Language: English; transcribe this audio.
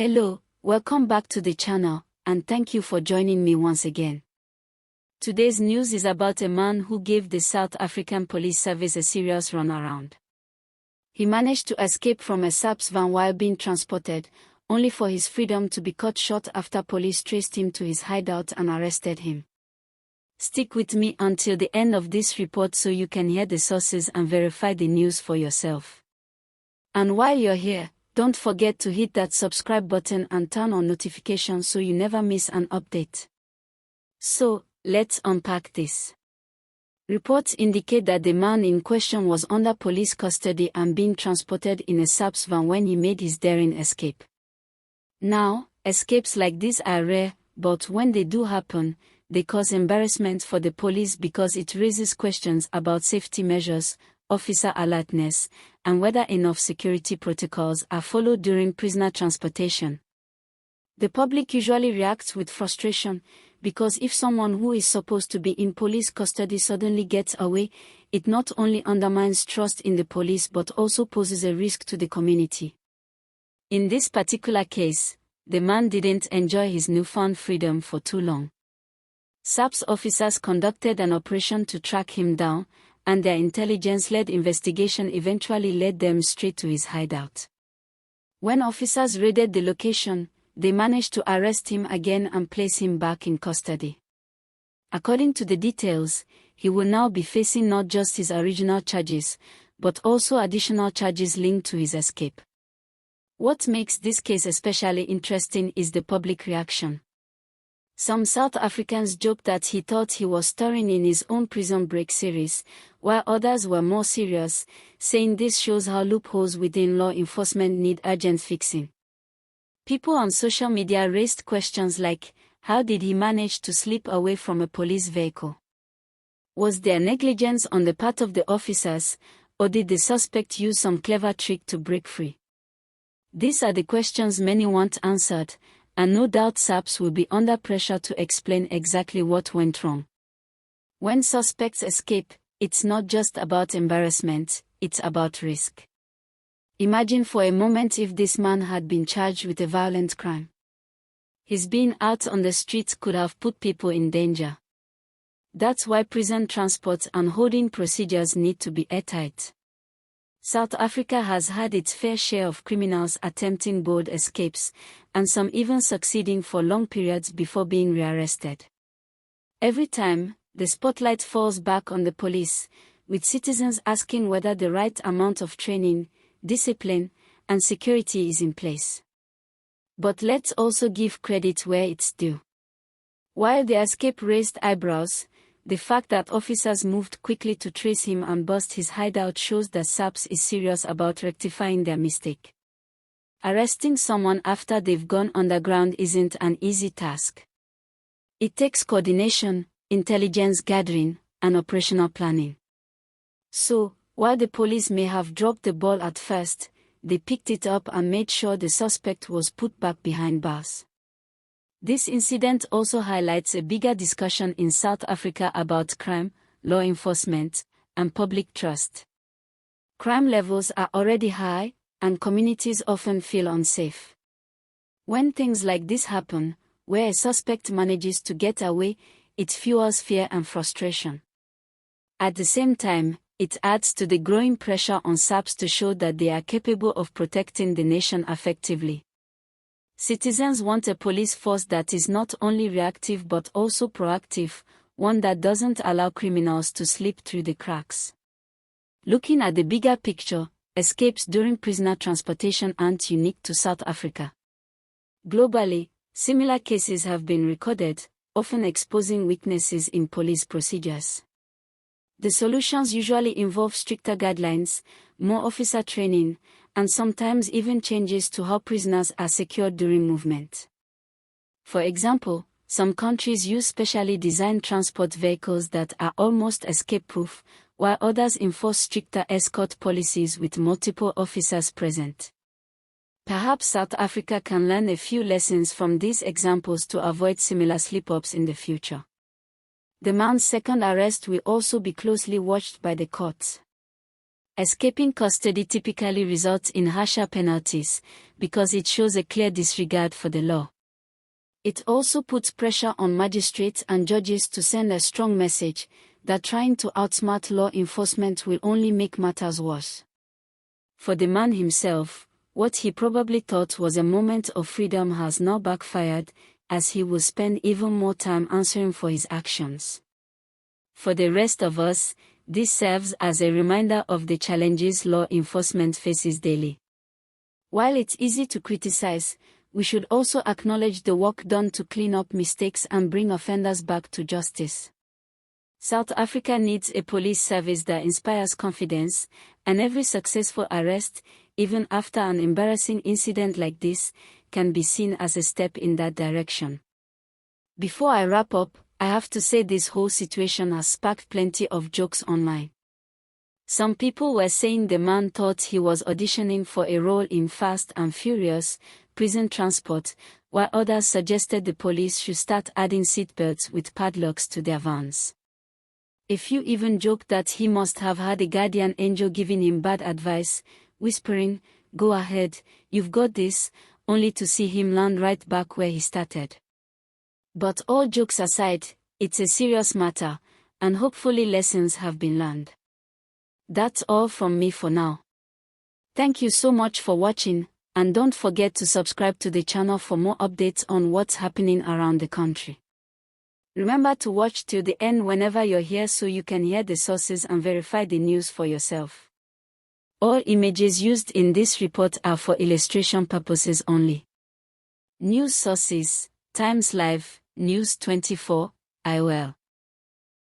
Hello, welcome back to the channel, and thank you for joining me once again. Today's news is about a man who gave the South African Police Service a serious runaround. He managed to escape from a SAPS van while being transported, only for his freedom to be cut short after police traced him to his hideout and arrested him. Stick with me until the end of this report so you can hear the sources and verify the news for yourself. And while you're here, don't forget to hit that subscribe button and turn on notifications so you never miss an update. So, let's unpack this. Reports indicate that the man in question was under police custody and being transported in a SAPS van when he made his daring escape. Now, escapes like this are rare, but when they do happen, they cause embarrassment for the police because it raises questions about safety measures, officer alertness, and whether enough security protocols are followed during prisoner transportation. The public usually reacts with frustration, because if someone who is supposed to be in police custody suddenly gets away, it not only undermines trust in the police but also poses a risk to the community. In this particular case, the man didn't enjoy his newfound freedom for too long. SAPS officers conducted an operation to track him down, and their intelligence-led investigation eventually led them straight to his hideout. When officers raided the location, they managed to arrest him again and place him back in custody. According to the details, he will now be facing not just his original charges, but also additional charges linked to his escape. What makes this case especially interesting is the public reaction. Some South Africans joked that he thought he was starring in his own Prison Break series, while others were more serious, saying this shows how loopholes within law enforcement need urgent fixing. People on social media raised questions like, how did he manage to slip away from a police vehicle? Was there negligence on the part of the officers, or did the suspect use some clever trick to break free? These are the questions many want answered, and no doubt SAPS will be under pressure to explain exactly what went wrong. When suspects escape, it's not just about embarrassment, it's about risk. Imagine for a moment if this man had been charged with a violent crime. His being out on the streets could have put people in danger. That's why prison transport and holding procedures need to be airtight. South Africa has had its fair share of criminals attempting bold escapes, and some even succeeding for long periods before being rearrested. Every time, the spotlight falls back on the police, with citizens asking whether the right amount of training, discipline, and security is in place. But let's also give credit where it's due. While the escape raised eyebrows, the fact that officers moved quickly to trace him and bust his hideout shows that SAPS is serious about rectifying their mistake. Arresting someone after they've gone underground isn't an easy task. It takes coordination, intelligence gathering, and operational planning. So, while the police may have dropped the ball at first, they picked it up and made sure the suspect was put back behind bars. This incident also highlights a bigger discussion in South Africa about crime, law enforcement, and public trust. Crime levels are already high, and communities often feel unsafe. When things like this happen, where a suspect manages to get away, it fuels fear and frustration. At the same time, it adds to the growing pressure on SAPS to show that they are capable of protecting the nation effectively. Citizens want a police force that is not only reactive but also proactive, one that doesn't allow criminals to slip through the cracks. Looking at the bigger picture, escapes during prisoner transportation aren't unique to South Africa. Globally, similar cases have been recorded, often exposing weaknesses in police procedures. The solutions usually involve stricter guidelines, more officer training, and sometimes even changes to how prisoners are secured during movement. For example, some countries use specially designed transport vehicles that are almost escape-proof, while others enforce stricter escort policies with multiple officers present. Perhaps South Africa can learn a few lessons from these examples to avoid similar slip-ups in the future. The man's second arrest will also be closely watched by the courts. Escaping custody typically results in harsher penalties because it shows a clear disregard for the law. It also puts pressure on magistrates and judges to send a strong message that trying to outsmart law enforcement will only make matters worse. For the man himself, what he probably thought was a moment of freedom has now backfired, as he will spend even more time answering for his actions. For the rest of us, this serves as a reminder of the challenges law enforcement faces daily. While it's easy to criticize, we should also acknowledge the work done to clean up mistakes and bring offenders back to justice. South Africa needs a police service that inspires confidence, and every successful arrest, even after an embarrassing incident like this, can be seen as a step in that direction. Before I wrap up, I have to say this whole situation has sparked plenty of jokes online. Some people were saying the man thought he was auditioning for a role in Fast and Furious, Prison Transport, while others suggested the police should start adding seatbelts with padlocks to their vans. A few even joked that he must have had a guardian angel giving him bad advice, whispering, "Go ahead, you've got this," only to see him land right back where he started. But all jokes aside, it's a serious matter, and hopefully lessons have been learned. That's all from me for now. Thank you so much for watching, and don't forget to subscribe to the channel for more updates on what's happening around the country. Remember to watch till the end whenever you're here so you can hear the sources and verify the news for yourself. All images used in this report are for illustration purposes only. News sources: Times Live, News 24, IOL.